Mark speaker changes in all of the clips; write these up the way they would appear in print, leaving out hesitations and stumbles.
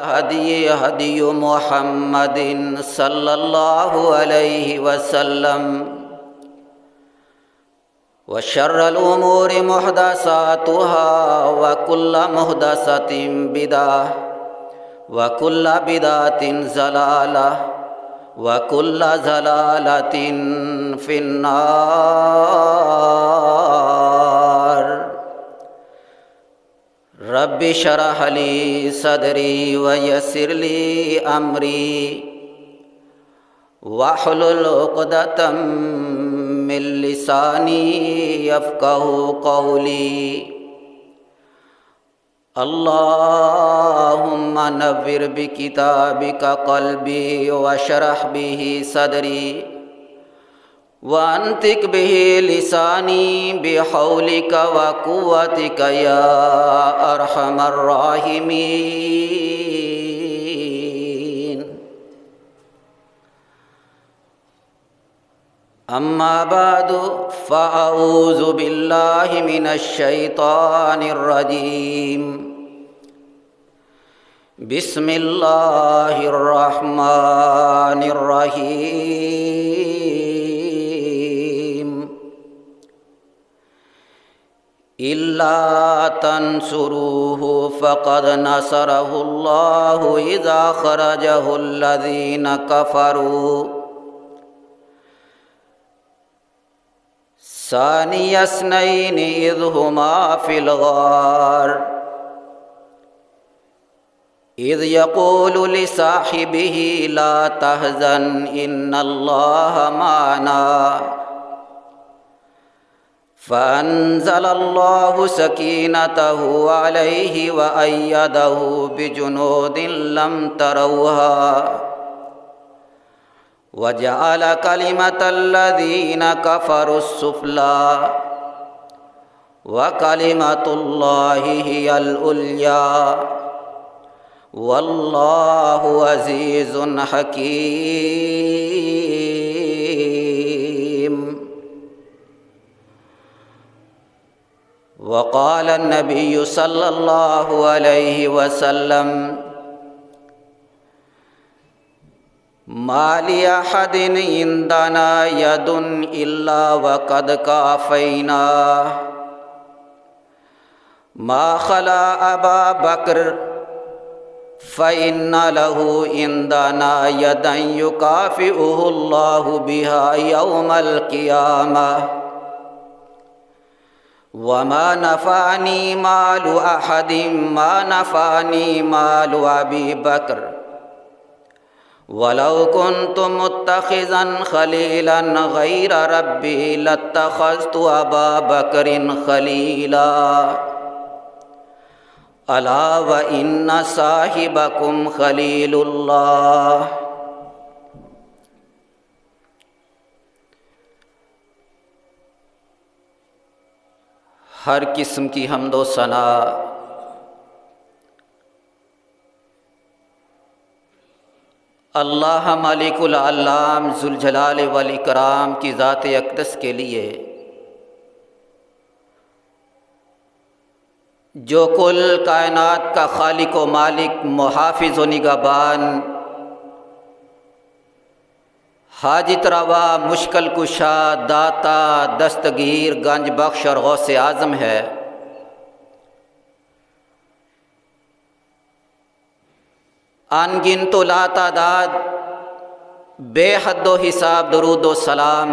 Speaker 1: هدي هدي محمد صلى الله عليه وسلم وشر الأمور محدثاتها وكل محدثة بدعة وكل بدعة ضلالة وكل ضلالة في النار رب اشرح لي صدري ويسر لي أمري واحلل عقدة من لساني يفقهوا قولي اللهم نور بكتابك قلبي واشرح به صدري وانطق به لساني بحولك وقوتك يا أرحم الراحمين أما بعد فأعوذ بالله من الشيطان الرجيم بسم الله الرحمن الرحيم إلا تنصروه فقد نصره الله إذا أخرجه الذين كفروا ثاني اثنين إذ هما في الغار إذ يقول لصاحبه لا تحزن إن الله معنا فأنزل الله سكينته عليه وأيده بجنود لم تروها وجعل كلمة الذين كفروا السفلى وكلمة الله هي العليا والله عزيز حكيم وقال النبي صلى الله عليه وسلم ما لأحد عندنا يد إلا وقد كافيناه ما خلا أبا بكر فإن له عندنا يدا يكافئه الله بها يوم القيامة وما نفعني مال أحد ما نفعني مال أبي بكر ولو كنت متخذا خليلا غير ربي لاتخذت أبا بكر خليلا ألا وإن صاحبكم خليل الله ہر قسم کی حمد و ثنا اللہ مالک العلام ذوالجلال والاکرام کی ذات اقدس کے لیے جو کل کائنات کا خالق و مالک، محافظ و نگہبان، حاجت روا، مشکل کشا، داتا، دستگیر، گنج بخش اور غوث اعظم ہے۔ ان گنت و لا تعداد بے حد و حساب درود و سلام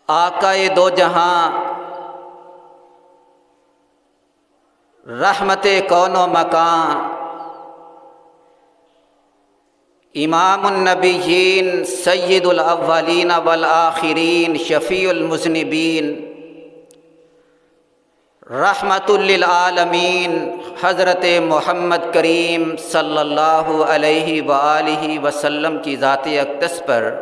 Speaker 1: آقائے دو جہاں، رحمت کون و مکان، امام النبیین، سید الاولین والآخرین، شفیع المذنبین، رحمت للعالمین، حضرت محمد کریم صلی اللہ علیہ وآلہ وسلم کی ذات اقدس پر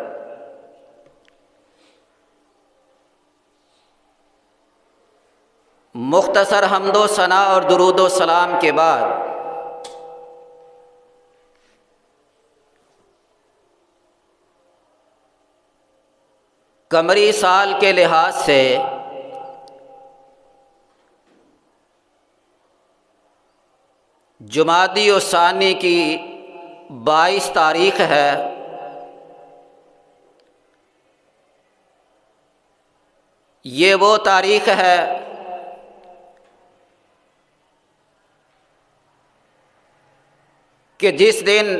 Speaker 1: مختصر حمد و ثنا اور درود و سلام کے بعد قمری سال کے لحاظ سے جمادی الثانی کی 22 تاریخ ہے۔ یہ وہ تاریخ ہے کہ جس دن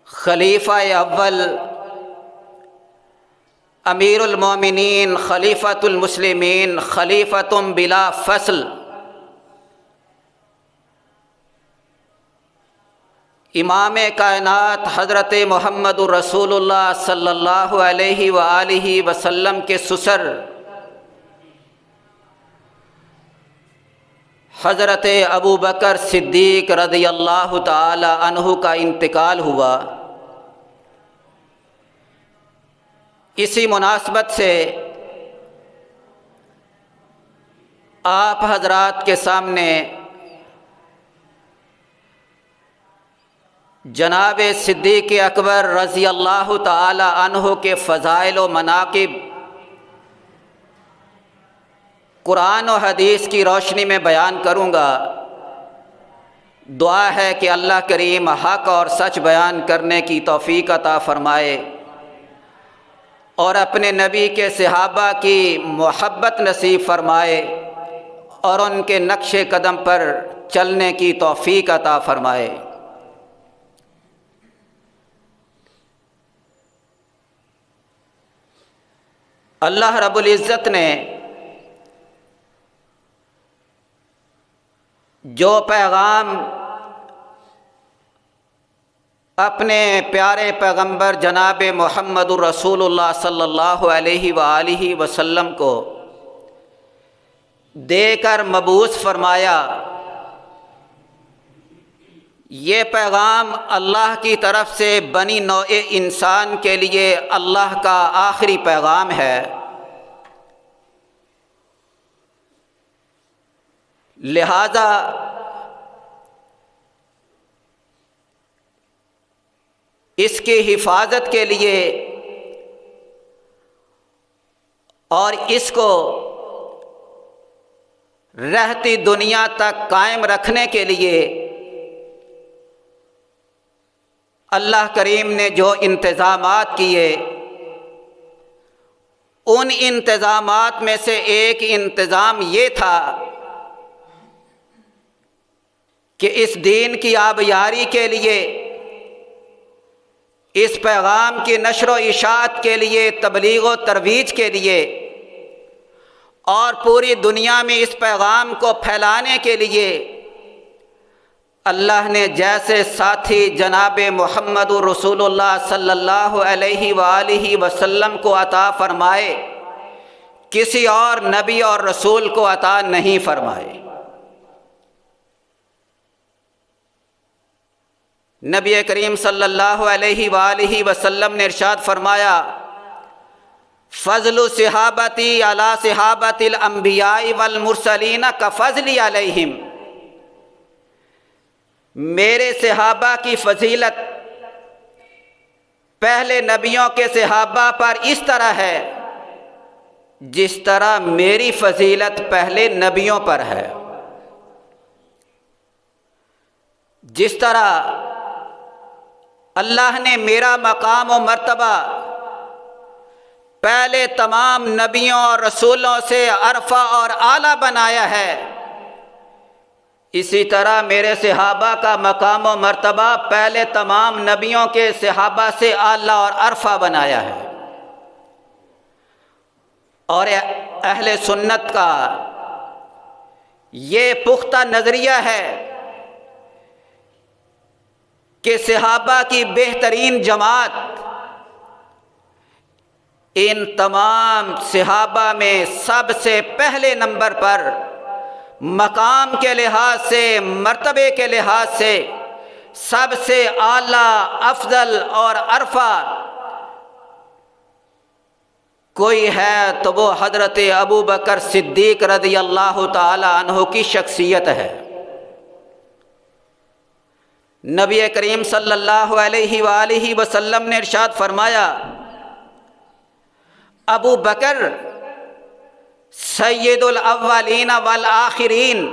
Speaker 1: خلیفہ اول امیر المومنین خلیفۃ المسلمین خلیفۃ بلا فصل امام کائنات حضرت محمد رسول اللہ صلی اللہ علیہ وآلہ وسلم کے سسر حضرت ابو بکر صدیق رضی اللہ تعالی عنہ کا انتقال ہوا۔ اسی مناسبت سے آپ حضرات کے سامنے جناب صدیق اکبر رضی اللہ تعالی عنہ کے فضائل و مناقب قرآن و حدیث کی روشنی میں بیان کروں گا۔ دعا ہے کہ اللہ کریم حق اور سچ بیان کرنے کی توفیق عطا فرمائے اور اپنے نبی کے صحابہ کی محبت نصیب فرمائے اور ان کے نقش قدم پر چلنے کی توفیق عطا فرمائے۔ اللہ رب العزت نے جو پیغام اپنے پیارے پیغمبر جناب محمد رسول اللہ صلی اللہ علیہ وآلہ وسلم کو دے کر مبعوث فرمایا، یہ پیغام اللہ کی طرف سے بنی نوع انسان کے لیے اللہ کا آخری پیغام ہے۔ لہذا اس کی حفاظت کے لیے اور اس کو رہتی دنیا تک قائم رکھنے کے لیے اللہ کریم نے جو انتظامات کیے، ان انتظامات میں سے ایک انتظام یہ تھا کہ اس دین کی آبیاری کے لیے، اس پیغام کی نشر و اشاعت کے لیے، تبلیغ و ترویج کے لیے اور پوری دنیا میں اس پیغام کو پھیلانے کے لیے اللہ نے جیسے ساتھی جناب محمد رسول اللہ صلی اللہ علیہ وآلہ وسلم کو عطا فرمائے، کسی اور نبی اور رسول کو عطا نہیں فرمائے۔ نبی کریم صلی اللہ علیہ وآلہ وسلم نے ارشاد فرمایا، فضل صحابتی علی صحابت الانبیاء والمرسلین کفضلی علیہم، میرے صحابہ کی فضیلت پہلے نبیوں کے صحابہ پر اس طرح ہے جس طرح میری فضیلت پہلے نبیوں پر ہے۔ جس طرح اللہ نے میرا مقام و مرتبہ پہلے تمام نبیوں اور رسولوں سے عرفہ اور اعلیٰ بنایا ہے، اسی طرح میرے صحابہ کا مقام و مرتبہ پہلے تمام نبیوں کے صحابہ سے اعلیٰ اور عرفہ بنایا ہے۔ اور اہل سنت کا یہ پختہ نظریہ ہے کہ صحابہ کی بہترین جماعت ان تمام صحابہ میں سب سے پہلے نمبر پر مقام کے لحاظ سے، مرتبے کے لحاظ سے سب سے اعلیٰ، افضل اور عرفہ کوئی ہے تو وہ حضرت ابو بکر صدیق رضی اللہ تعالی عنہ کی شخصیت ہے۔ نبی کریم صلی اللہ علیہ وآلہ وسلم نے ارشاد فرمایا، ابو بکر سید الاولین والآخرین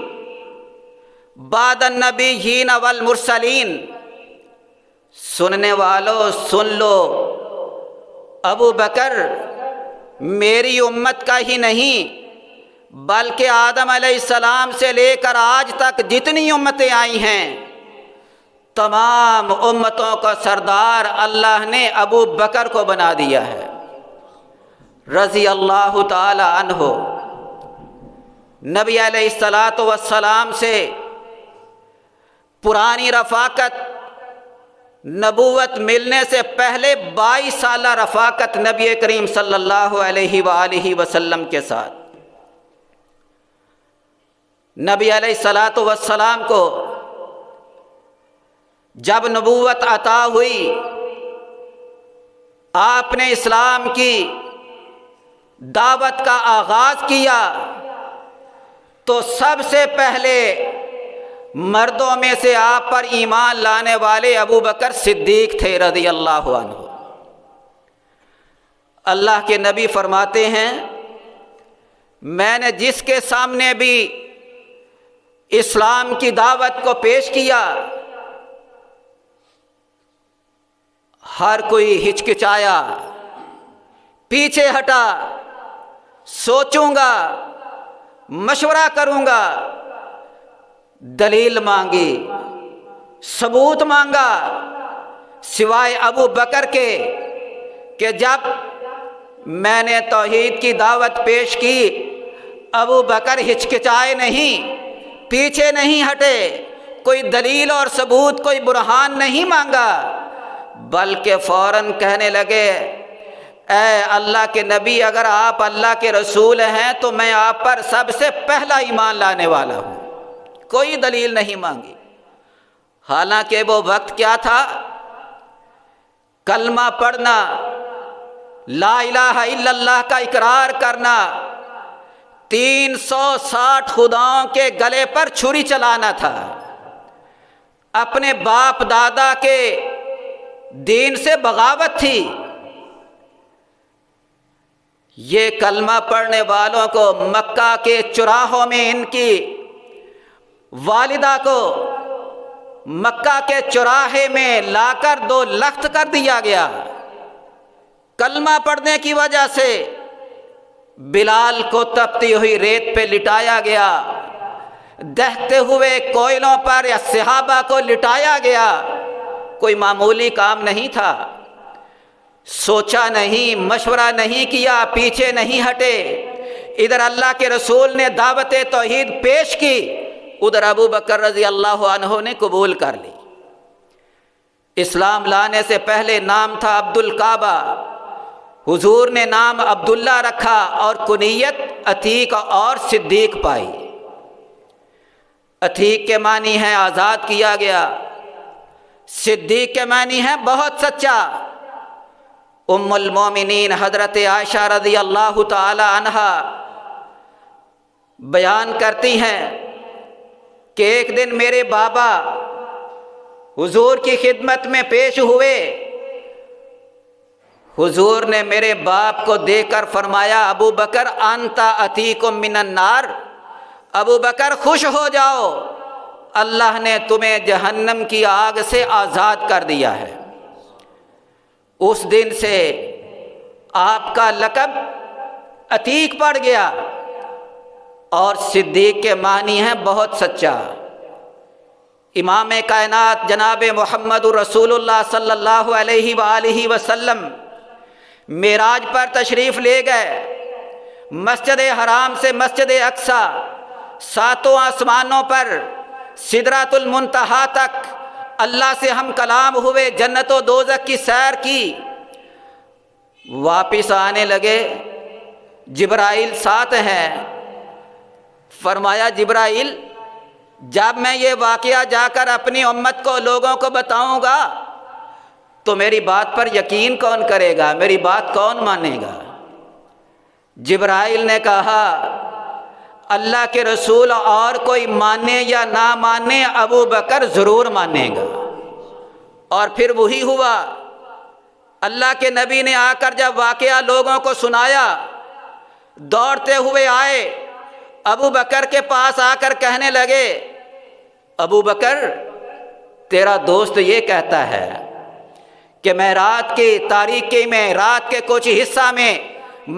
Speaker 1: بعد النبیین والمرسلین۔ سننے والوں سن لو، ابو بکر میری امت کا ہی نہیں بلکہ آدم علیہ السلام سے لے کر آج تک جتنی امتیں آئی ہیں تمام امتوں کا سردار اللہ نے ابو بکر کو بنا دیا ہے رضی اللہ تعالی عنہ۔ نبی علیہ السلام سے پرانی رفاقت نبوت ملنے سے پہلے 22 سالہ رفاقت نبی کریم صلی اللہ علیہ وآلہ وسلم کے ساتھ۔ نبی علیہ السلام کو جب نبوت عطا ہوئی، آپ نے اسلام کی دعوت کا آغاز کیا تو سب سے پہلے مردوں میں سے آپ پر ایمان لانے والے ابو بکر صدیق تھے رضی اللہ عنہ۔ اللہ کے نبی فرماتے ہیں میں نے جس کے سامنے بھی اسلام کی دعوت کو پیش کیا ہر کوئی ہچکچایا، پیچھے ہٹا، سوچوں گا، مشورہ کروں گا، دلیل مانگی، ثبوت مانگا، سوائے ابو بکر کے کہ جب میں نے توحید کی دعوت پیش کی ابو بکر ہچکچائے نہیں، پیچھے نہیں ہٹے، کوئی دلیل اور ثبوت، کوئی برہان نہیں مانگا، بلکہ فوراً کہنے لگے اے اللہ کے نبی اگر آپ اللہ کے رسول ہیں تو میں آپ پر سب سے پہلا ایمان لانے والا ہوں، کوئی دلیل نہیں مانگی۔ حالانکہ وہ وقت کیا تھا؟ کلمہ پڑھنا، لا الہ الا اللہ کا اقرار کرنا، 360 خداؤں کے گلے پر چھری چلانا تھا، اپنے باپ دادا کے دین سے بغاوت تھی۔ یہ کلمہ پڑھنے والوں کو مکہ کے چوراہوں میں ان کی والدہ کو مکہ کے چوراہے میں لا کر 2 لخت کر دیا گیا کلمہ پڑھنے کی وجہ سے۔ بلال کو تپتی ہوئی ریت پہ لٹایا گیا، دہتے ہوئے کوئلوں پر یا صحابہ کو لٹایا گیا، کوئی معمولی کام نہیں تھا۔ سوچا نہیں، مشورہ نہیں کیا، پیچھے نہیں ہٹے، ادھر اللہ کے رسول نے دعوت توحید پیش کی، ادھر ابو بکر رضی اللہ عنہ نے قبول کر لی۔ اسلام لانے سے پہلے نام تھا عبد الکعبہ، حضور نے نام عبداللہ رکھا اور کنیت عتیق اور صدیق پائی۔ عتیق کے معنی ہے آزاد کیا گیا، صدیق کے معنی ہے بہت سچا۔ ام المومنین حضرت عائشہ رضی اللہ تعالی عنہا بیان کرتی ہیں کہ ایک دن میرے بابا حضور کی خدمت میں پیش ہوئے، حضور نے میرے باپ کو دیکھ کر فرمایا ابو بکر انت عتیق من النار، ابو بکر خوش ہو جاؤ، اللہ نے تمہیں جہنم کی آگ سے آزاد کر دیا ہے۔ اس دن سے آپ کا لقب عتیق پڑ گیا، اور صدیق کے معنی ہیں بہت سچا۔ امام کائنات جناب محمد رسول اللہ صلی اللہ علیہ وآلہ وسلم معراج پر تشریف لے گئے، مسجد حرام سے مسجد اقصی، 7 آسمانوں پر سدرۃ المنتہا تک اللہ سے ہم کلام ہوئے، جنت و دوزخ کی سیر کی، واپس آنے لگے، جبرائیل ساتھ ہیں۔ فرمایا جبرائیل جب میں یہ واقعہ جا کر اپنی امت کو لوگوں کو بتاؤں گا تو میری بات پر یقین کون کرے گا، میری بات کون مانے گا؟ جبرائیل نے کہا اللہ کے رسول اور کوئی مانے یا نہ مانے ابو بکر ضرور مانے گا۔ اور پھر وہی ہوا، اللہ کے نبی نے آ کر جب واقعہ لوگوں کو سنایا، دوڑتے ہوئے آئے، ابو بکر کے پاس آ کر کہنے لگے ابو بکر تیرا دوست یہ کہتا ہے کہ میں رات کی تاریکی میں، رات کے کچھ حصہ میں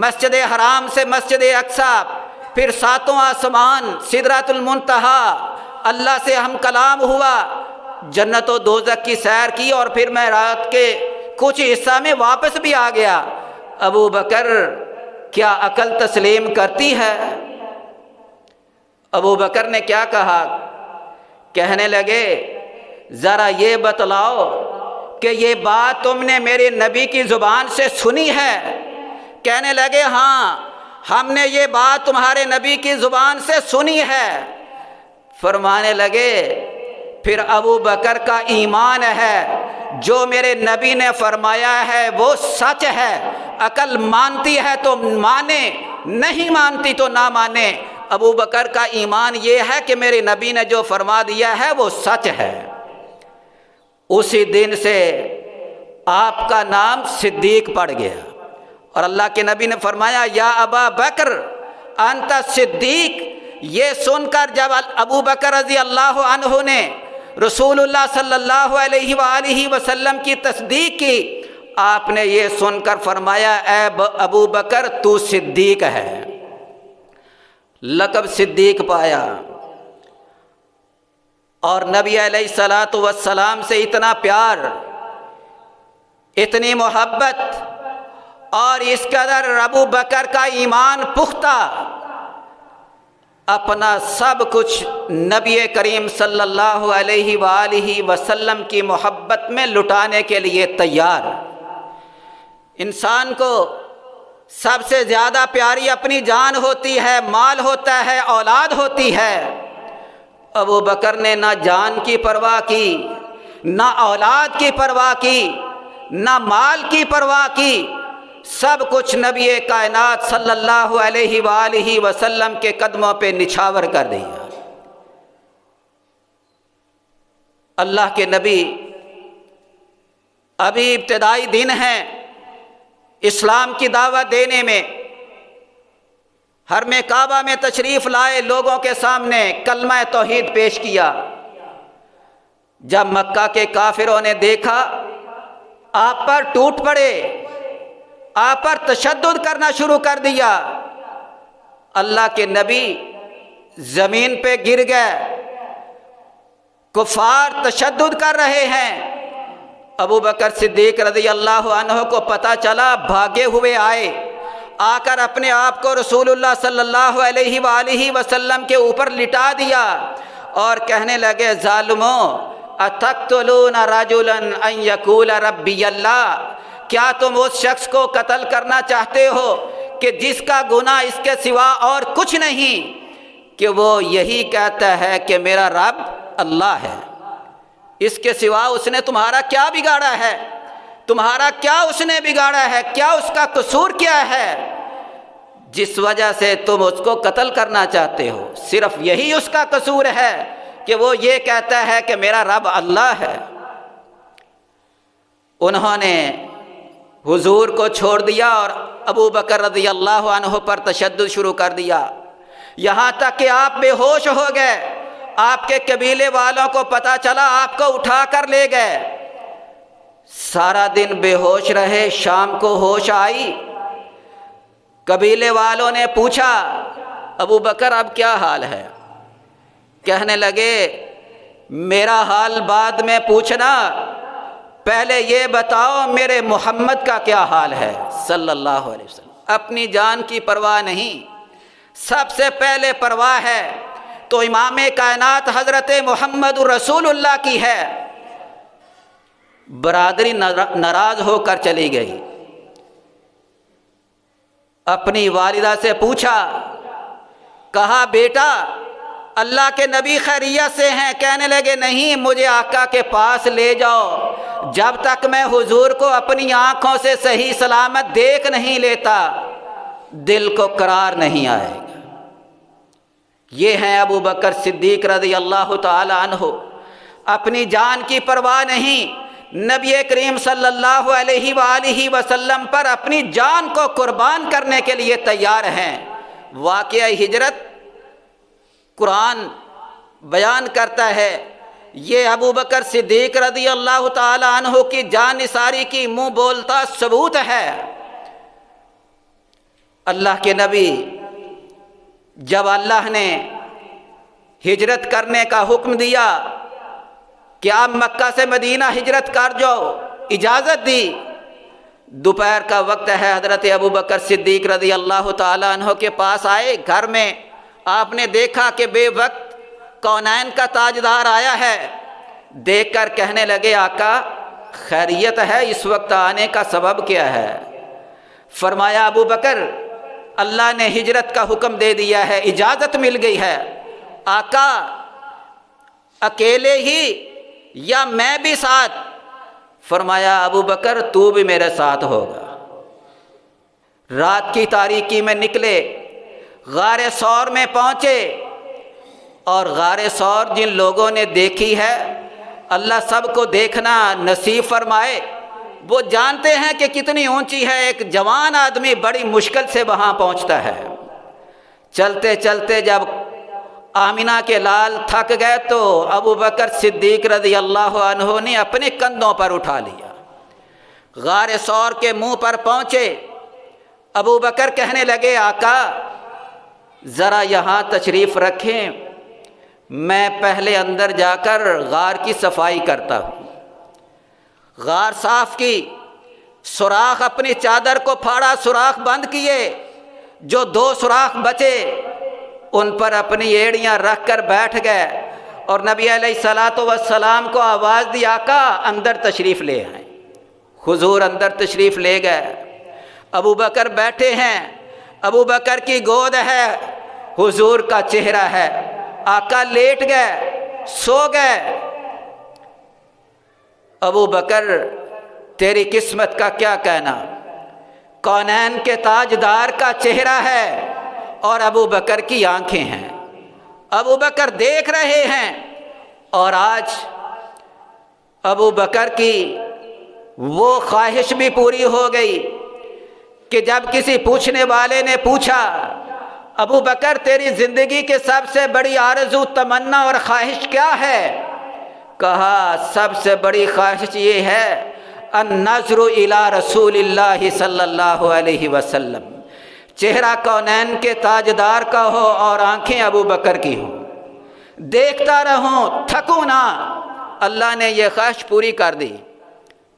Speaker 1: مسجد حرام سے مسجد اقصی، پھر ساتوں آسمان، سدرۃ المنتہا، اللہ سے ہم کلام ہوا، جنت و دوزخ کی سیر کی، اور پھر میں رات کے کچھ حصہ میں واپس بھی آ گیا۔ ابو بکر کیا عقل تسلیم کرتی ہے؟ ابو بکر نے کیا کہا؟ کہنے لگے ذرا یہ بتلاؤ کہ یہ بات تم نے میرے نبی کی زبان سے سنی ہے؟ کہنے لگے ہاں، ہم نے یہ بات تمہارے نبی کی زبان سے سنی ہے۔ فرمانے لگے پھر ابو بکر کا ایمان ہے، جو میرے نبی نے فرمایا ہے وہ سچ ہے، عقل مانتی ہے تو مانے، نہیں مانتی تو نہ مانے۔ ابو بکر کا ایمان یہ ہے کہ میرے نبی نے جو فرما دیا ہے وہ سچ ہے۔ اسی دن سے آپ کا نام صدیق پڑ گیا، اور اللہ کے نبی نے فرمایا یا ابا بکر انت صدیق۔ یہ سن کر جب ابو بکر رضی اللہ عنہ نے رسول اللہ صلی اللہ علیہ وآلہ وسلم کی تصدیق کی، آپ نے یہ سن کر فرمایا اے ابو بکر تو صدیق ہے، لقب صدیق پایا۔ اور نبی علیہ الصلاۃ والسلام سے اتنا پیار، اتنی محبت، اور اس قدر ابو بکر کا ایمان پختہ، اپنا سب کچھ نبی کریم صلی اللہ علیہ وآلہ وسلم کی محبت میں لٹانے کے لیے تیار۔ انسان کو سب سے زیادہ پیاری اپنی جان ہوتی ہے، مال ہوتا ہے، اولاد ہوتی ہے۔ ابو بکر نے نہ جان کی پرواہ کی، نہ اولاد کی پرواہ کی، نہ مال کی پرواہ کی، سب کچھ نبی کائنات صلی اللہ علیہ وآلہ وسلم کے قدموں پہ نچھاور کر دیا۔ اللہ کے نبی ابھی ابتدائی دن ہیں اسلام کی دعوت دینے میں، حرم کعبہ میں تشریف لائے، لوگوں کے سامنے کلمہ توحید پیش کیا۔ جب مکہ کے کافروں نے دیکھا آپ پر ٹوٹ پڑے، آپ پر تشدد کرنا شروع کر دیا، اللہ کے نبی زمین پہ گر گئے، کفار تشدد کر رہے ہیں۔ ابو بکر صدیق رضی اللہ عنہ کو پتہ چلا، بھاگے ہوئے آئے، آ کر اپنے آپ کو رسول اللہ صلی اللہ علیہ وآلہ وسلم کے اوپر لٹا دیا، اور کہنے لگے ظالموں اتقتلون رجلا ان یقول ربی اللہ، کیا تم اس شخص کو قتل کرنا چاہتے ہو کہ جس کا گناہ اس کے سوا اور کچھ نہیں، کہ وہ یہی کہتا ہے کہ میرا رب اللہ ہے، اس کے سوا اس نے تمہارا کیا بگاڑا ہے؟ تمہارا کیا اس نے بگاڑا ہے؟ کیا اس کا قصور کیا ہے جس وجہ سے تم اس کو قتل کرنا چاہتے ہو؟ صرف یہی اس کا قصور ہے کہ وہ یہ کہتا ہے کہ میرا رب اللہ ہے۔ انہوں نے حضور کو چھوڑ دیا اور ابو بکر رضی اللہ عنہ پر تشدد شروع کر دیا، یہاں تک کہ آپ بے ہوش ہو گئے۔ آپ کے قبیلے والوں کو پتہ چلا، آپ کو اٹھا کر لے گئے، سارا دن بے ہوش رہے۔ شام کو ہوش آئی، قبیلے والوں نے پوچھا ابو بکر اب کیا حال ہے؟ کہنے لگے میرا حال بعد میں پوچھنا، پہلے یہ بتاؤ میرے محمد کا کیا حال ہے صلی اللہ علیہ وسلم۔ اپنی جان کی پرواہ نہیں، سب سے پہلے پرواہ ہے تو امام کائنات حضرت محمد رسول اللہ کی ہے۔ برادری ناراض ہو کر چلی گئی، اپنی والدہ سے پوچھا، کہا بیٹا اللہ کے نبی خیریت سے ہیں؟ کہنے لگے نہیں، مجھے آقا کے پاس لے جاؤ، جب تک میں حضور کو اپنی آنکھوں سے صحیح سلامت دیکھ نہیں لیتا دل کو قرار نہیں آئے گا۔ یہ ہیں ابو بکر صدیق رضی اللہ تعالی عنہ، اپنی جان کی پرواہ نہیں، نبی کریم صلی اللہ علیہ وآلہ وسلم پر اپنی جان کو قربان کرنے کے لیے تیار ہیں۔ واقعہ ہجرت قرآن بیان کرتا ہے یہ ابو بکر صدیق رضی اللہ تعالی عنہ کی جان نثاری کی منہ بولتا ثبوت ہے۔ اللہ کے نبی جب اللہ نے ہجرت کرنے کا حکم دیا کہ آپ مکہ سے مدینہ ہجرت کر جاؤ، اجازت دی، دوپہر کا وقت ہے، حضرت ابو بکر صدیق رضی اللہ تعالیٰ عنہ کے پاس آئے گھر میں، آپ نے دیکھا کہ بے وقت کونین کا تاجدار آیا ہے، دیکھ کر کہنے لگے آقا خیریت ہے، اس وقت آنے کا سبب کیا ہے؟ فرمایا ابو بکر اللہ نے ہجرت کا حکم دے دیا ہے، اجازت مل گئی ہے، آقا اکیلے ہی یا میں بھی ساتھ؟ فرمایا ابو بکر تو بھی میرے ساتھ ہوگا۔ رات کی تاریکی میں نکلے، غار ثور میں پہنچے، اور غار ثور جن لوگوں نے دیکھی ہے اللہ سب کو دیکھنا نصیب فرمائے، وہ جانتے ہیں کہ کتنی اونچی ہے، ایک جوان آدمی بڑی مشکل سے وہاں پہنچتا ہے۔ چلتے چلتے جب آمنہ کے لال تھک گئے تو ابو بکر صدیق رضی اللہ عنہ نے اپنے کندھوں پر اٹھا لیا، غار ثور کے منہ پر پہنچے، ابو بکر کہنے لگے آقا ذرا یہاں تشریف رکھیں، میں پہلے اندر جا کر غار کی صفائی کرتا ہوں۔ غار صاف کی، سوراخ اپنی چادر کو پھاڑا، سوراخ بند کیے، جو 2 سوراخ بچے ان پر اپنی ایڑیاں رکھ کر بیٹھ گئے، اور نبی علیہ الصلاۃ والسلام کو آواز دی آقا اندر تشریف لے آئیں۔ حضور اندر تشریف لے گئے، ابو بکر بیٹھے ہیں، ابو بکر کی گود ہے، حضور کا چہرہ ہے، آقا لیٹ گئے، سو گئے۔ ابو بکر تیری قسمت کا کیا کہنا، کونین کے تاجدار کا چہرہ ہے اور ابو بکر کی آنکھیں ہیں، ابو بکر دیکھ رہے ہیں۔ اور آج ابو بکر کی وہ خواہش بھی پوری ہو گئی کہ جب کسی پوچھنے والے نے پوچھا ابو بکر تیری زندگی کے سب سے بڑی آرزو، تمنا اور خواہش کیا ہے؟ کہا سب سے بڑی خواہش یہ ہے النظر الی رسول اللہ صلی اللہ علیہ وسلم، چہرہ کونین کے تاجدار کا ہو اور آنکھیں ابو بکر کی ہوں، دیکھتا رہوں تھکوں نہ۔ اللہ نے یہ خواہش پوری کر دی۔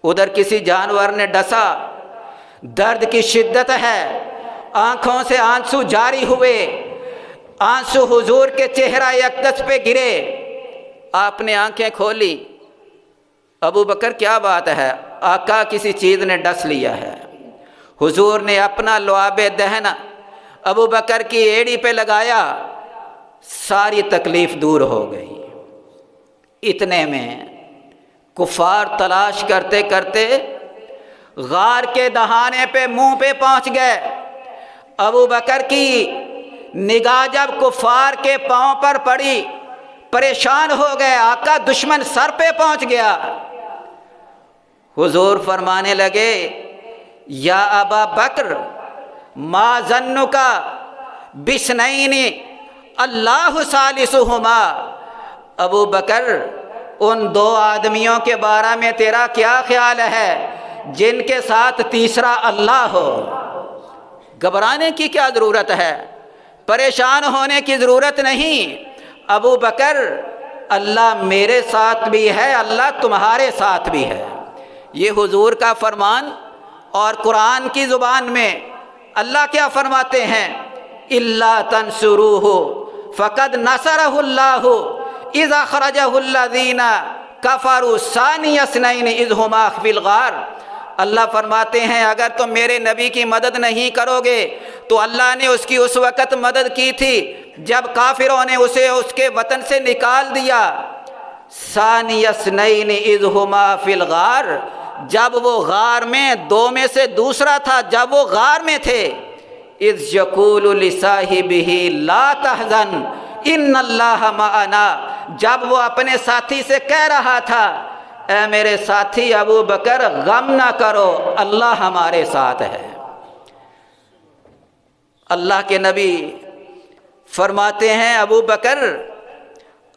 Speaker 1: ادھر کسی جانور نے ڈسا، درد کی شدت ہے، آنکھوں سے آنسو جاری ہوئے، آنسو حضور کے چہرہ اقدس پہ گرے، آپ نے آنکھیں کھولی، ابو بکر کیا بات ہے؟ آقا کسی چیز نے ڈس لیا ہے۔ حضور نے اپنا لعاب دہن ابو بکر کی ایڑی پہ لگایا، ساری تکلیف دور ہو گئی۔ اتنے میں کفار تلاش کرتے کرتے غار کے دہانے پہ منہ پہ پہنچ گئے۔ ابو بکر کی نگاہ جب کفار کے پاؤں پر پڑی، پریشان ہو گئے، آقا دشمن سر پہ پہنچ گیا۔ حضور فرمانے لگے یا ابا بکر ما ظنک بثنین اللہ ثالثہما، ابو بکر ان 2 آدمیوں کے بارے میں تیرا کیا خیال ہے جن کے ساتھ تیسرا اللہ ہو؟ گھبرانے کی کیا ضرورت ہے، پریشان ہونے کی ضرورت نہیں۔ ابو بکر اللہ میرے ساتھ بھی ہے، اللہ تمہارے ساتھ بھی ہے، یہ حضور کا فرمان۔ اور قرآن کی زبان میں اللہ کیا فرماتے ہیں؟ الا تنصروہ فقد نصرہ اللہ اذ اخرجہ الذین کفروا ثانی اثنین اذ ہما فی الغار۔ اللہ فرماتے ہیں اگر تم میرے نبی کی مدد نہیں کرو گے تو اللہ نے اس کی اس وقت مدد کی تھی جب کافروں نے اسے اس کے وطن سے نکال دیا۔ ثانی اثنین اذ ہما فی الغار، جب وہ غار میں 2 میں سے دوسرا تھا، جب وہ غار میں تھے۔ اذ یقول لصاحبہ لا تحزن ان اللہ معنا، جب وہ اپنے ساتھی سے کہہ رہا تھا اے میرے ساتھی ابو بکر غم نہ کرو، اللہ ہمارے ساتھ ہے۔ اللہ کے نبی فرماتے ہیں ابو بکر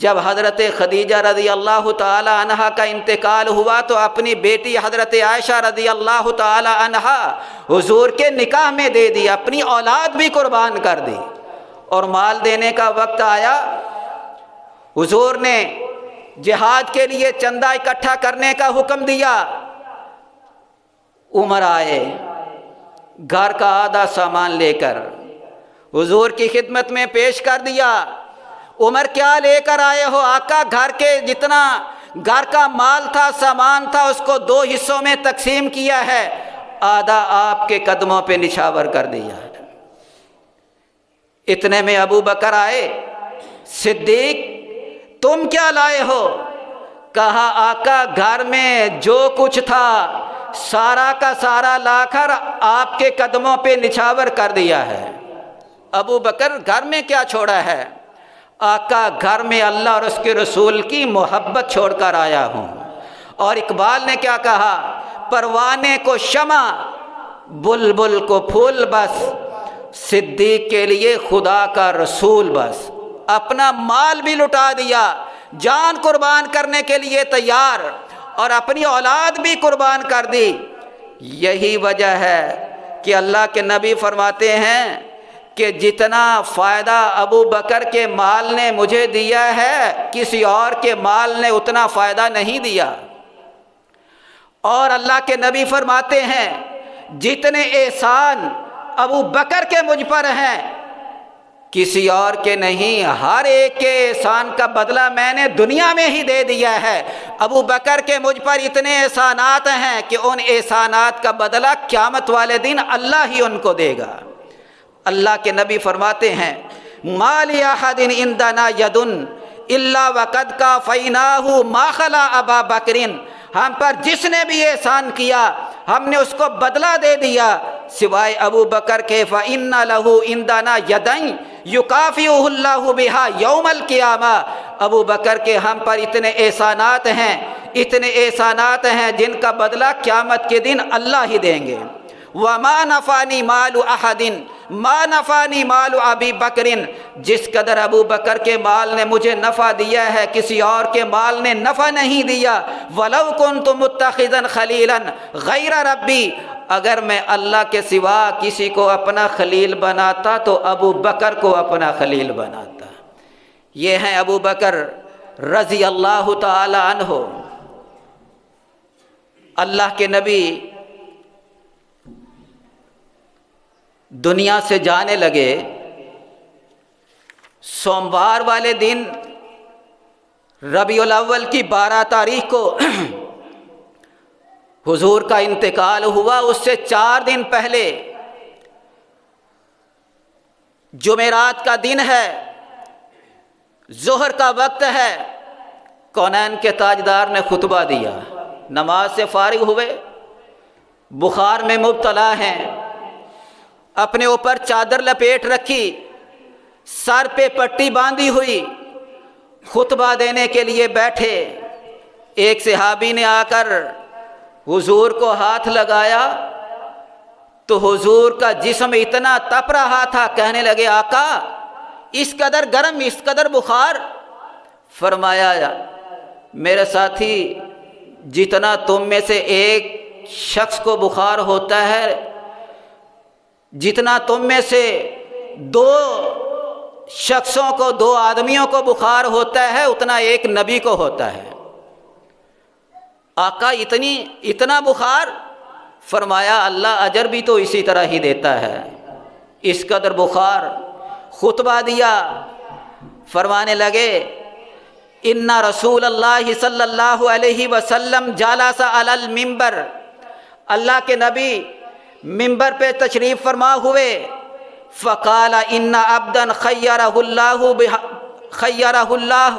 Speaker 1: جب حضرت خدیجہ رضی اللہ تعالی عنہا کا انتقال ہوا تو اپنی بیٹی حضرت عائشہ رضی اللہ تعالی عنہا حضور کے نکاح میں دے دی، اپنی اولاد بھی قربان کر دی، اور مال دینے کا وقت آیا، حضور نے جہاد کے لیے چندہ اکٹھا کرنے کا حکم دیا، عمر آئے گھر کا آدھا سامان لے کر حضور کی خدمت میں پیش کر دیا۔ عمر کیا لے کر آئے ہو؟ آقا گھر کے جتنا گھر کا مال تھا، سامان تھا، اس کو 2 حصوں میں تقسیم کیا ہے، آدھا آپ کے قدموں پہ نچھاور کر دیا ہے۔ اتنے میں ابو بکر آئے، صدیق تم کیا لائے ہو؟ کہا آقا گھر میں جو کچھ تھا سارا کا سارا لا کر آپ کے قدموں پہ نچھاور کر دیا ہے۔ ابو بکر گھر میں کیا چھوڑا ہے؟ آقا گھر میں اللہ اور اس کے رسول کی محبت چھوڑ کر آیا ہوں۔ اور اقبال نے کیا کہا؟ پروانے کو شمع بلبل کو پھول بس، صدیق کے لیے خدا کا رسول بس۔ اپنا مال بھی لٹا دیا، جان قربان کرنے کے لیے تیار، اور اپنی اولاد بھی قربان کر دی۔ یہی وجہ ہے کہ اللہ کے نبی فرماتے ہیں کہ جتنا فائدہ ابو بکر کے مال نے مجھے دیا ہے کسی اور کے مال نے اتنا فائدہ نہیں دیا۔ اور اللہ کے نبی فرماتے ہیں جتنے احسان ابو بکر کے مجھ پر ہیں کسی اور کے نہیں، ہر ایک کے احسان کا بدلہ میں نے دنیا میں ہی دے دیا ہے۔ ابو بکر کے مجھ پر اتنے احسانات ہیں کہ ان احسانات کا بدلہ قیامت والے دن اللہ ہی ان کو دے گا۔ اللہ کے نبی فرماتے ہیں ما لأحد عندنا ید الا وقد کافیناہ ما خلا ابا بکر، ہم پر جس نے بھی احسان کیا ہم نے اس کو بدلہ دے دیا سوائے ابو بکر کے۔ فإن له عندنا یدین یکافئہ اللہ بہا یوم القیامہ، ابو بکر کے ہم پر اتنے احسانات ہیں، اتنے احسانات ہیں جن کا بدلہ قیامت کے دن اللہ ہی دیں گے۔ وما نفعنی مال احد ما نفعنی مال ابی بکر، جس قدر ابو بکر کے مال نے مجھے نفع دیا ہے کسی اور کے مال نے نفع نہیں دیا۔ ولو کنت متخذا خلیلا غیر ربی، اگر میں اللہ کے سوا کسی کو اپنا خلیل بناتا تو ابو بکر کو اپنا خلیل بناتا۔ یہ ہیں ابو بکر رضی اللہ تعالی عنہ۔ اللہ کے نبی دنیا سے جانے لگے، سوموار والے دن ربیع الاول کی 12 تاریخ کو حضور کا انتقال ہوا۔ اس سے 4 دن پہلے جمعرات کا دن ہے، ظہر کا وقت ہے، کونین کے تاجدار نے خطبہ دیا، نماز سے فارغ ہوئے، بخار میں مبتلا ہیں، اپنے اوپر چادر لپیٹ رکھی، سر پہ پٹی باندھی ہوئی، خطبہ دینے کے لیے بیٹھے۔ ایک صحابی نے آ کر حضور کو ہاتھ لگایا تو حضور کا جسم اتنا تپ رہا تھا، کہنے لگے آقا اس قدر گرم، اس قدر بخار؟ فرمایا میرے ساتھی جتنا تم میں سے ایک شخص کو بخار ہوتا ہے، جتنا تم میں سے 2 شخصوں کو، 2 آدمیوں کو بخار ہوتا ہے اتنا ایک نبی کو ہوتا ہے۔ آقا اتنا بخار؟ فرمایا اللہ اجر بھی تو اسی طرح ہی دیتا ہے، اس قدر بخار۔ خطبہ دیا، فرمانے لگے ان رسول اللہ صلی اللہ علیہ وسلم جلس علی المنبر، اللہ کے نبی منبر پہ تشریف فرما ہوئے۔ فقال ان عبدا خیرہ اللہ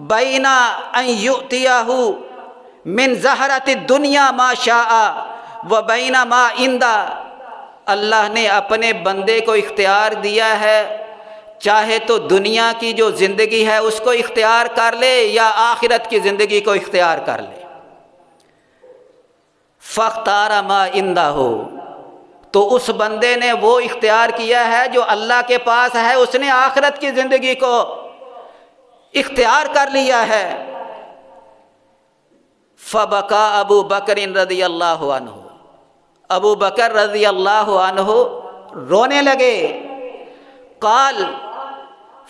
Speaker 1: بین ان یؤتیہ من زہرۃ الدنیا ما شاء وبین ما عندہ، اللہ نے اپنے بندے کو اختیار دیا ہے، چاہے تو دنیا کی جو زندگی ہے اس کو اختیار کر لے یا آخرت کی زندگی کو اختیار کر لے۔ فاختار ما عندہ، تو اس بندے نے وہ اختیار کیا ہے جو اللہ کے پاس ہے، اس نے آخرت کی زندگی کو اختیار کر لیا ہے۔ فبکا ابو بکر رضی اللہ عنہ، ابو بکر رضی اللہ عنہ رونے لگے۔ قال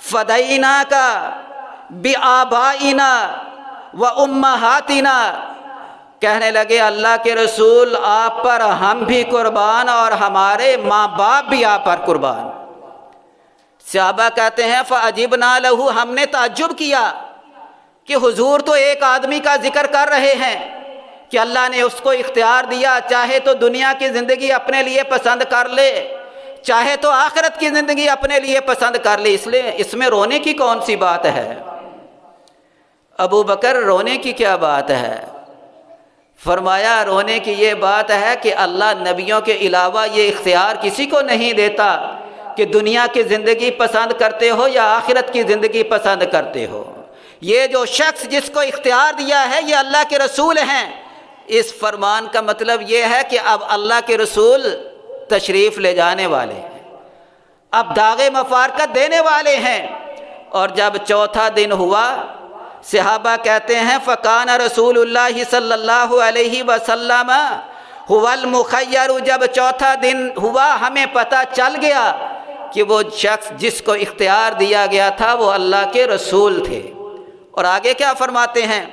Speaker 1: فدیناک بآبائنا و امہاتنا، کہنے لگے اللہ کے رسول آپ پر ہم بھی قربان اور ہمارے ماں باپ بھی آپ پر قربان۔ صحابہ کہتے ہیں فعجبنا لہ، ہم نے تعجب کیا کہ حضور تو ایک آدمی کا ذکر کر رہے ہیں کہ اللہ نے اس کو اختیار دیا، چاہے تو دنیا کی زندگی اپنے لیے پسند کر لے، چاہے تو آخرت کی زندگی اپنے لیے پسند کر لے، اس لیے اس میں رونے کی کون سی بات ہے؟ ابو بکر رونے کی کیا بات ہے؟ فرمایا رونے کی یہ بات ہے کہ اللہ نبیوں کے علاوہ یہ اختیار کسی کو نہیں دیتا کہ دنیا کی زندگی پسند کرتے ہو یا آخرت کی زندگی پسند کرتے ہو۔ یہ جو شخص جس کو اختیار دیا ہے یہ اللہ کے رسول ہیں۔ اس فرمان کا مطلب یہ ہے کہ اب اللہ کے رسول تشریف لے جانے والے ہیں، اب داغ مفارقت دینے والے ہیں۔ اور جب چوتھا دن ہوا، صحابہ کہتے ہیں فکان رسول اللہ صلی اللہ علیہ وسلم هو المخیر، جب چوتھا دن ہوا ہمیں پتہ چل گیا کہ وہ شخص جس کو اختیار دیا گیا تھا وہ اللہ کے رسول تھے۔ اور آگے کیا فرماتے ہیں؟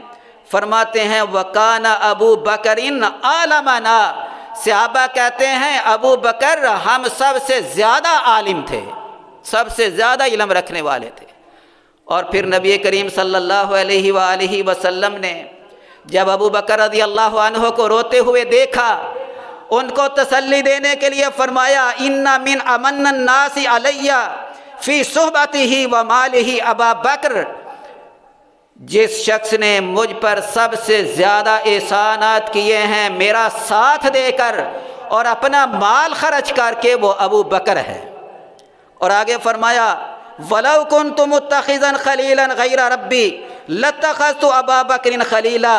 Speaker 1: فرماتے ہیں وَكَانَ أَبُو بَكْرٍ عَالَمَنَا، صحابہ کہتے ہیں ابو بکر ہم سب سے زیادہ عالم تھے، سب سے زیادہ علم رکھنے والے تھے۔ اور پھر نبی کریم صلی اللہ علیہ وآلہ وسلم نے جب ابو بکر رضی اللہ عنہ کو روتے ہوئے دیکھا، ان کو تسلی دینے کے لیے فرمایا ان من امن الناس علی فی صحبتہ و مالہ ابا بکر، جس شخص نے مجھ پر سب سے زیادہ احسانات کیے ہیں میرا ساتھ دے کر اور اپنا مال خرچ کر کے، وہ ابو بکر ہے۔ اور آگے فرمایا وَلَوْ كُنْتُ مُتَّخِذًا خَلِيلًا غَيْرَ رَبِّي لَاتَّخَذْتُ أَبَا بَكْرٍ خَلِيلًا،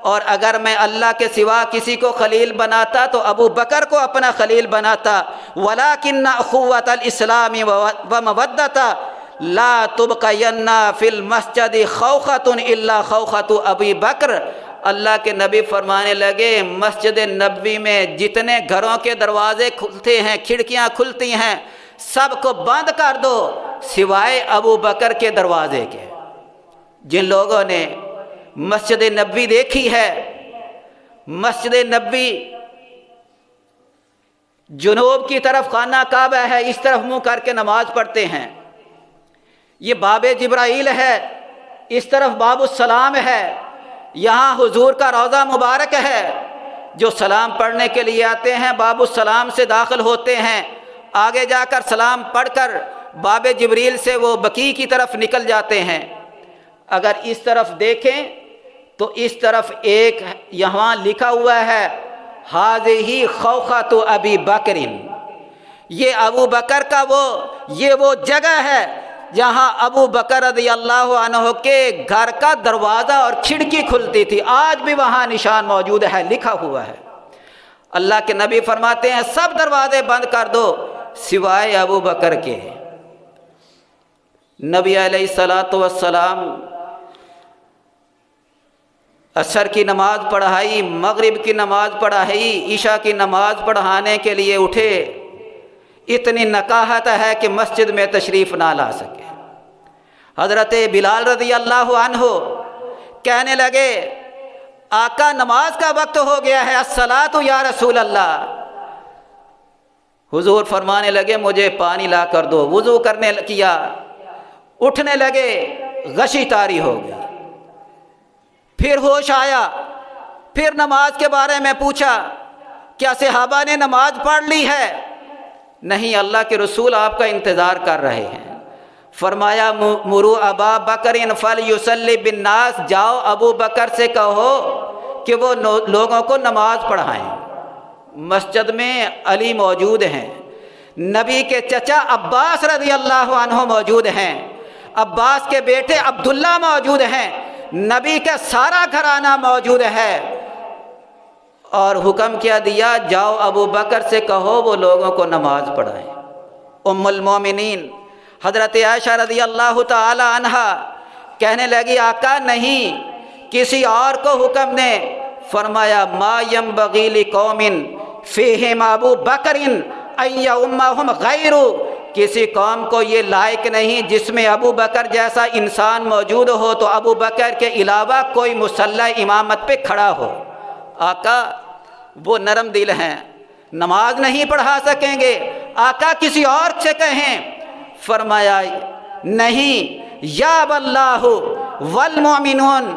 Speaker 1: اور اگر میں اللہ کے سوا کسی کو خلیل بناتا تو ابو بکر کو اپنا خلیل بناتا۔ وَلَكِنَّ أُخُوَّةَ الْإِسْلَامِ وَمَوَدَّةَ لا تبقین فی المسجد خوخۃ الا خوخۃ ابی بکر، اللہ کے نبی فرمانے لگے مسجد نبوی میں جتنے گھروں کے دروازے کھلتے ہیں، کھڑکیاں کھلتی ہیں، سب کو بند کر دو سوائے ابو بکر کے دروازے کے۔ جن لوگوں نے مسجد نبوی دیکھی ہے، مسجد نبوی جنوب کی طرف خانہ کعبہ ہے، اس طرف منہ کر کے نماز پڑھتے ہیں، یہ باب جبرائیل ہے، اس طرف باب السلام ہے، یہاں حضور کا روضہ مبارک ہے، جو سلام پڑھنے کے لیے آتے ہیں باب السلام سے داخل ہوتے ہیں، آگے جا کر سلام پڑھ کر باب جبریل سے وہ بقیع کی طرف نکل جاتے ہیں۔ اگر اس طرف دیکھیں تو اس طرف ایک یہاں لکھا ہوا ہے ھذہ خوخۃ ابی بکر، یہ ابو بکر کا وہ جگہ ہے جہاں ابو بکر رضی اللہ عنہ کے گھر کا دروازہ اور کھڑکی کھلتی تھی، آج بھی وہاں نشان موجود ہے، لکھا ہوا ہے۔ اللہ کے نبی فرماتے ہیں سب دروازے بند کر دو سوائے ابو بکر کے۔ نبی علیہ السلام عصر کی نماز پڑھائی، مغرب کی نماز پڑھائی، عشاء کی نماز پڑھانے کے لیے اٹھے، اتنی نکاہت ہے کہ مسجد میں تشریف نہ لا سکے۔ حضرت بلال رضی اللہ عنہ کہنے لگے آقا نماز کا وقت ہو گیا ہے، الصلاۃ یا رسول اللہ۔ حضور فرمانے لگے مجھے پانی لا کر دو، وضو کرنے کیا، اٹھنے لگے، غشی طاری ہو گئی، پھر ہوش آیا، پھر نماز کے بارے میں پوچھا کیا صحابہ نے نماز پڑھ لی ہے؟ نہیں، اللہ کے رسول آپ کا انتظار کر رہے ہیں۔ فرمایا مرو ابا بکر فلیصلی بالناس، جاؤ ابو بکر سے کہو کہ وہ لوگوں کو نماز پڑھائیں۔ مسجد میں علی موجود ہیں، نبی کے چچا عباس رضی اللہ عنہ موجود ہیں، عباس کے بیٹے عبداللہ موجود ہیں، نبی کا سارا گھرانہ موجود ہے، اور حکم کیا دیا جاؤ ابو بکر سے کہو وہ لوگوں کو نماز پڑھائیں۔ ام المومنین حضرت عائشہ رضی اللہ تعالی عنہا کہنے لگی آقا نہیں، کسی اور کو حکم دیں۔ فرمایا ما ینبغی لقوم فیہم ابو بکر ان یؤمہم غیر، کسی قوم کو یہ لائق نہیں جس میں ابو بکر جیسا انسان موجود ہو تو ابو بکر کے علاوہ کوئی مسلح امامت پہ کھڑا ہو۔ آقا وہ نرم دل ہیں، نماز نہیں پڑھا سکیں گے، آقا کسی اور سے کہیں۔ فرمایا نہیں، یا اللہ والمؤمنون،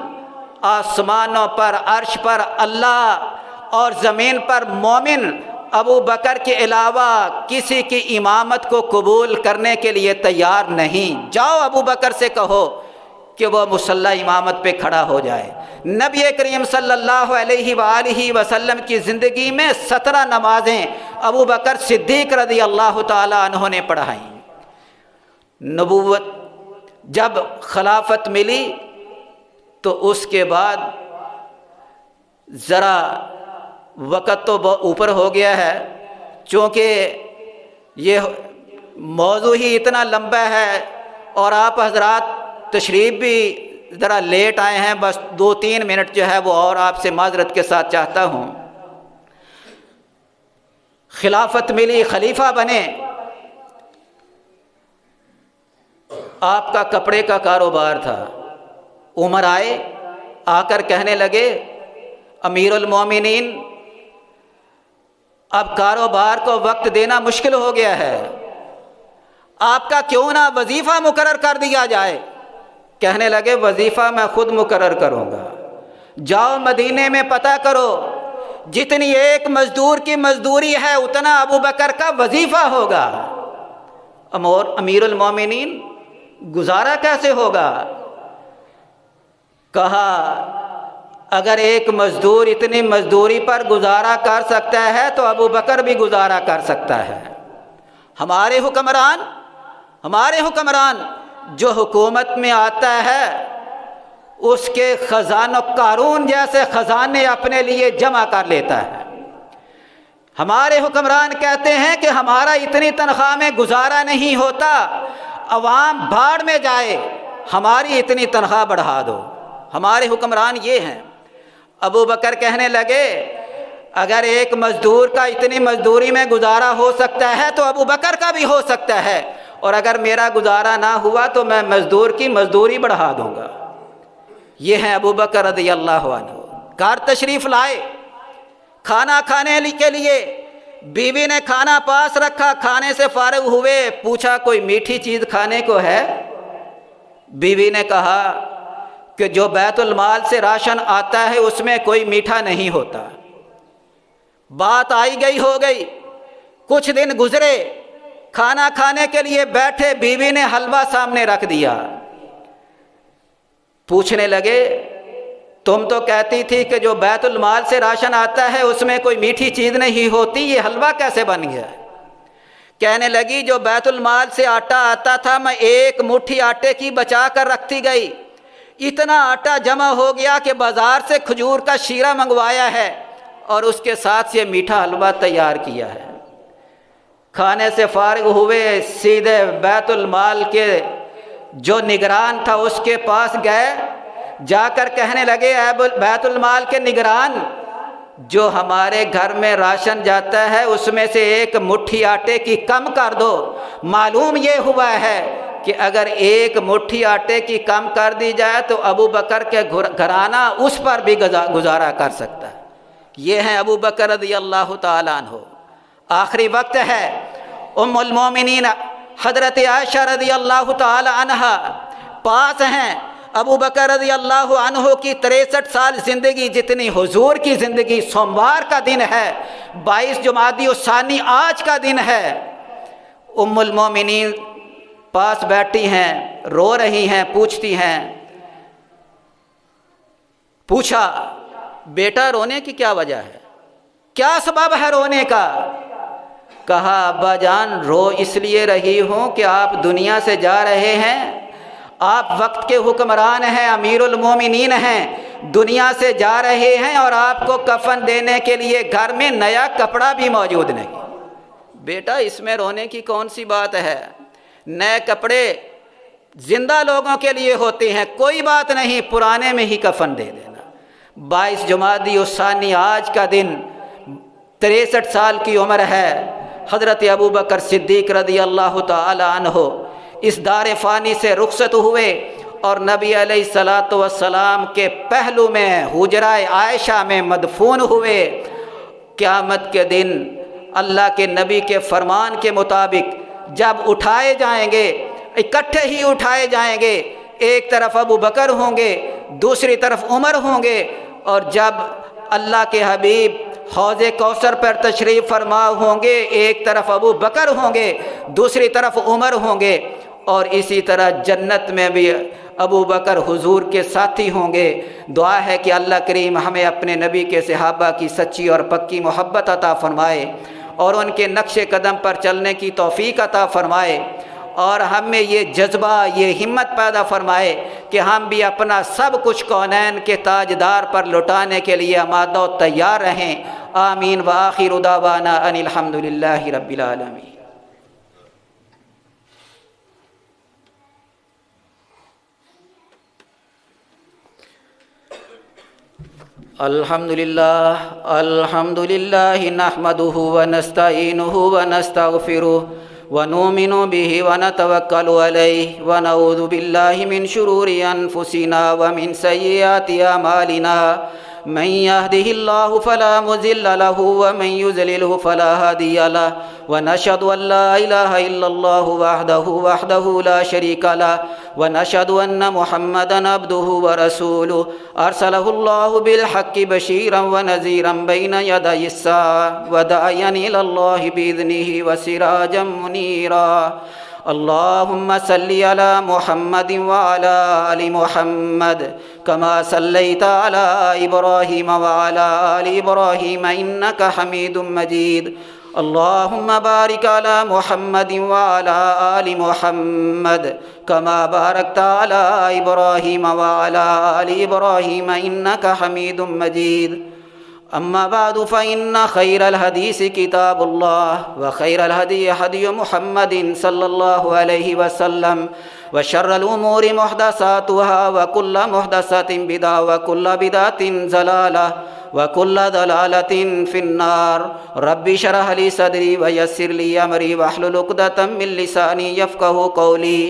Speaker 1: آسمانوں پر عرش پر اللہ اور زمین پر مومن ابو بکر کے علاوہ کسی کی امامت کو قبول کرنے کے لیے تیار نہیں، جاؤ ابو بکر سے کہو کہ وہ مسلح امامت پہ کھڑا ہو جائے۔ نبی کریم صلی اللہ علیہ وآلہ وسلم کی زندگی میں 17 نمازیں ابو بکر صدیق رضی اللہ تعالی عنہ نے پڑھائیں۔ نبوت جب خلافت ملی تو اس کے بعد ذرا وقت تو اوپر ہو گیا ہے، چونکہ یہ موضوع ہی اتنا لمبا ہے اور آپ حضرات تشریف بھی ذرا لیٹ آئے ہیں، بس 2-3 منٹ جو ہے وہ اور آپ سے معذرت کے ساتھ چاہتا ہوں۔ خلافت ملی، خلیفہ بنے، آپ کا کپڑے کا کاروبار تھا۔ عمر آئے، آ کر کہنے لگے امیر المومنین اب کاروبار کو وقت دینا مشکل ہو گیا ہے، آپ کا کیوں نہ وظیفہ مقرر کر دیا جائے؟ کہنے لگے وظیفہ میں خود مقرر کروں گا، جاؤ مدینے میں پتہ کرو، جتنی ایک مزدور کی مزدوری ہے اتنا ابو بکر کا وظیفہ ہوگا۔ امیر المومنین گزارا کیسے ہوگا؟ کہا اگر ایک مزدور اتنی مزدوری پر گزارا کر سکتا ہے تو ابو بکر بھی گزارا کر سکتا ہے۔ ہمارے حکمران جو حکومت میں آتا ہے اس کے خزانوں قارون جیسے خزانے اپنے لیے جمع کر لیتا ہے۔ ہمارے حکمران کہتے ہیں کہ ہمارا اتنی تنخواہ میں گزارا نہیں ہوتا، عوام بھاڑ میں جائے، ہماری اتنی تنخواہ بڑھا دو۔ ہمارے حکمران یہ ہیں۔ ابو بکر کہنے لگے اگر ایک مزدور کا اتنی مزدوری میں گزارا ہو سکتا ہے تو ابو بکر کا بھی ہو سکتا ہے، اور اگر میرا گزارا نہ ہوا تو میں مزدور کی مزدوری بڑھا دوں گا۔ یہ ہیں ابو بکر رضی اللہ عنہ۔ گھر تشریف لائے کھانا کھانے کے لیے، بیوی نے کھانا پاس رکھا، کھانے سے فارغ ہوئے، پوچھا کوئی میٹھی چیز کھانے کو ہے؟ بیوی نے کہا کہ جو بیت المال سے راشن آتا ہے اس میں کوئی میٹھا نہیں ہوتا۔ بات آئی گئی ہو گئی، کچھ دن گزرے، کھانا کھانے کے لیے بیٹھے، بیوی نے حلوہ سامنے رکھ دیا۔ پوچھنے لگے تم تو کہتی تھی کہ جو بیت المال سے راشن آتا ہے اس میں کوئی میٹھی چیز نہیں ہوتی، یہ حلوہ کیسے بن گیا؟ کہنے لگی جو بیت المال سے آٹا آتا تھا میں ایک مٹھی آٹے کی بچا کر رکھتی گئی، اتنا آٹا جمع ہو گیا کہ بازار سے کھجور کا شیرہ منگوایا ہے اور اس کے ساتھ یہ میٹھا حلوہ تیار کیا ہے۔ کھانے سے فارغ ہوئے، سیدھے بیت المال کے جو نگران تھا اس کے پاس گئے، جا کر کہنے لگے اے بیت المال کے نگران، جو ہمارے گھر میں راشن جاتا ہے اس میں سے ایک مٹھی آٹے کی کم کر دو۔ معلوم یہ ہوا ہے کہ اگر ایک مٹھی آٹے کی کم کر دی جائے تو ابو بکر کے گھرانہ اس پر بھی گزارا کر سکتا ہے۔ یہ ہیں ابو بکر رضی اللہ تعالیٰ عنہ۔ آخری وقت ہے، ام المومنین حضرت عائشہ رضی اللہ تعالی عنہا پاس ہیں۔ ابو بکر رضی اللہ عنہ کی 63 سال زندگی جتنی حضور کی زندگی سوموار کا دن ہے، 22 جمادی الثانی آج کا دن ہے۔ ام المومنین پاس بیٹھی ہیں، رو رہی ہیں، پوچھتی ہیں، پوچھا بیٹا رونے کی کیا وجہ ہے، کیا سبب ہے رونے کا؟ کہا ابا جان رو اس لیے رہی ہوں کہ آپ دنیا سے جا رہے ہیں، آپ وقت کے حکمران ہیں، امیر المومنین ہیں، دنیا سے جا رہے ہیں اور آپ کو کفن دینے کے لیے گھر میں نیا کپڑا بھی موجود نہیں۔ بیٹا اس میں رونے کی کون سی بات ہے؟ نئے کپڑے زندہ لوگوں کے لیے ہوتے ہیں، کوئی بات نہیں، پرانے میں ہی کفن دے دینا۔ 22 جمادی الثانی آج کا دن 63 سال کی عمر ہے۔ حضرت ابوبکر صدیق رضی اللہ تعالی عنہ اس دار فانی سے رخصت ہوئے اور نبی علیہ الصلاۃ والسلام کے پہلو میں حجرہ عائشہ میں مدفون ہوئے۔ قیامت کے دن اللہ کے نبی کے فرمان کے مطابق جب اٹھائے جائیں گے، اکٹھے ہی اٹھائے جائیں گے، ایک طرف ابو بکر ہوں گے، دوسری طرف عمر ہوں گے، اور جب اللہ کے حبیب حوض کوثر پر تشریف فرما ہوں گے، ایک طرف ابو بکر ہوں گے، دوسری طرف عمر ہوں گے، اور اسی طرح جنت میں بھی ابو بکر حضور کے ساتھی ہوں گے۔ دعا ہے کہ اللہ کریم ہمیں اپنے نبی کے صحابہ کی سچی اور پکی محبت عطا فرمائے اور ان کے نقش قدم پر چلنے کی توفیق عطا فرمائے، اور ہمیں یہ جذبہ، یہ ہمت پیدا فرمائے کہ ہم بھی اپنا سب کچھ کونین کے تاجدار پر لٹانے کے لیے آمادہ و تیار رہیں۔ آمین وآخر دعوانا ان الحمد للہ رب العالمین۔ الحمد للہ نحمده ونستعینه ونستغفره ونؤمن به ونتوکل علیہ ونعوذ باللہ من شرور انفسنا ومن سیئات اعمالنا، من يهده الله فلا مضل له ومن يضلل فلا هادي له، ونشهد أن لا إله إلا الله وحده لا شريك له، ونشهد أن محمدا عبده ورسوله أرسله الله بالحق بشيرا ونذيرا بين يدي الساعة وداعيا إلى الله بإذنه وسراجا منيرا۔ اللهم صل على محمد وعلى آل محمد كما صليت على إبراهيم وعلى آل إبراهيم إنك حميد مجيد۔ اللهم بارك على محمد وعلى آل محمد كما باركت على إبراهيم وعلى آل إبراهيم إنك حميد مجيد۔ أما بعد فإن خير الحديث كتاب الله، وخير الهدي هدي محمد صلى الله عليه وسلم، وشر الأمور محدثاتها، وكل محدثة بدعة، وكل بدعة ضلالة، وكل ضلالة في النار۔ رب اشرح لي صدري ويسر لي أمري واحلل عقدة من لساني يفقهوا قولي۔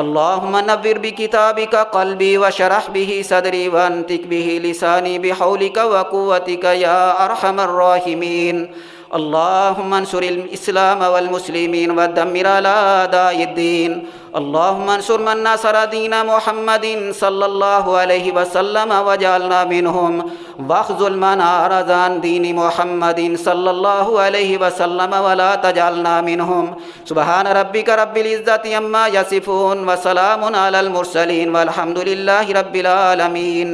Speaker 1: اللهم نور بكتابك قلبي وشرح به صدري وانطق به لساني بحولك وقوتك يا أرحم الراحمين۔ اللهم انصر الإسلام والمسلمين ودمر أعداء الدين۔ اللهم انصر من نصر دين محمد صلى الله عليه وسلم واجعلنا منهم، واخذل من أعرض عن دين محمد صلى الله عليه وسلم ولا تجعلنا منهم۔ سبحان ربك رب العزة عما يصفون وسلام على المرسلين والحمد لله رب العالمين۔